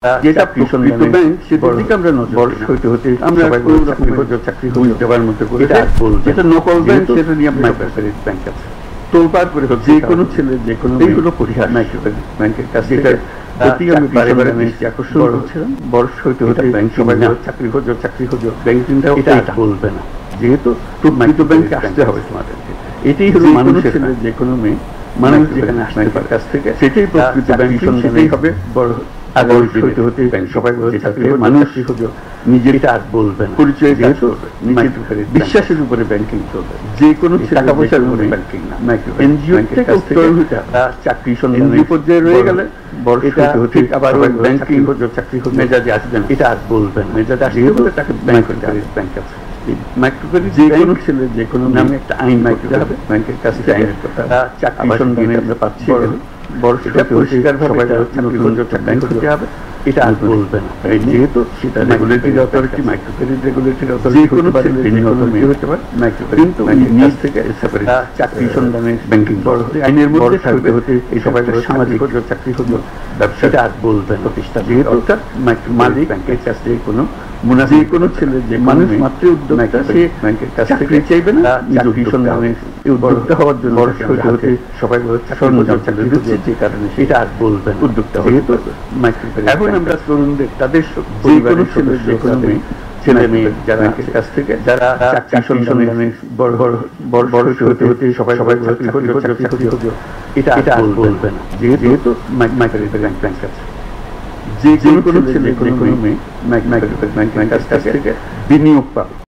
যেটা প্রকৃত ব্যাংক সেটার দিকে আমরা নজর হইতে হতে আমরা চাকরি দেওয়ার মধ্যে করে যেটা নকল ব্যাংক সেটা নিয়ে মাইক্রোক্রেডিট ব্যাংক আছে তোলপাড় করে যে কোনো ছেলে যে কোনো এইগুলো পরিহার মাইক্রোক্রেডিট ব্যাংকের কাছে প্রতি আমি বারে বারে আকর্ষণ করছিলাম বর্ষ হইতে হতে ব্যাংক সবাই চাকরি খোঁজো ব্যাংকিংটাও এটা বলবে না যেহেতু প্রকৃত ব্যাংকে আসতে হবে তোমাদেরকে এটাই হলো মানুষের ছেলে যে কোনো মেয়ে মানুষ যেখানে আসতে পারে কাছ থেকে সেটাই প্রকৃত ব্যাংক সেটাই হবে বড় বিশ্বাসের উপরে ব্যাংকিং চলবে যে কোনো টাকা পয়সার উপরে ব্যাংকিং না এনজিও চাকরি সন্ধানী পর্যায়ে রয়ে গেলে আবার ব্যাংকিং চাকরি মেজাজে আসবেন এটা আর বলবেন মেজাজে আসতে হলে তাকে ব্যাংক আছে মাইক্রোক্রেডিট যে কোনো ছেলে যে কোনো নামে একটা আইন মাইক্রো হবে ব্যাংকের কাছে আইনের কথা চাকরি সন্ধানে আমরা পাচ্ছি বড় সেটা পরিষ্কারভাবে ব্যাংক হতে হবে এটা আর বলবে না যেহেতু সেটা regulatory authority microcredit regulatory authority যে কোনো হতে পারে মাইক্রোক্রেডিট কিন্তু নিজ থেকে চাকরি সন্ধানে ব্যাংকিং বড় হতে আইনের মধ্যে থাকতে হতে এই সবাই সামাজিক চাকরি খোঁজো ব্যবসাটা আর বলবে প্রতিষ্ঠা যেহেতু মালিক ব্যাংকের কাছে কোনো মুনাফি কোনো ছেলে যে মানুষ মাত্র উদ্যোক্তা সে ব্যাংকের কাছ থেকে চাইবে না চাকরি সন্ধানে উদ্যোক্তা হওয়ার জন্য বড় হতে সবাই চাকরি দিচ্ছে যে কারণে সেটা আর বলবেন উদ্যোক্তা যেহেতু মাইক্রোক্রেডিট এখন আমরা তরুণদের তাদের যে কোনো ছেলে যে কোনো ছেলে মেয়ে যারা কাছ থেকে যারা চাকরি সন্ধানে বড় হতে হতে সবাই চাকরি খোঁজো এটা আর বলবে না যেহেতু মাইক্রোক্রেডিট ব্যাংক আছে যে কোনো ছেলে যে কোনো মেয়ে মাইক্রোক্রেডিট ব্যাংকের কাছ থেকে বিনিয়োগ পাবে।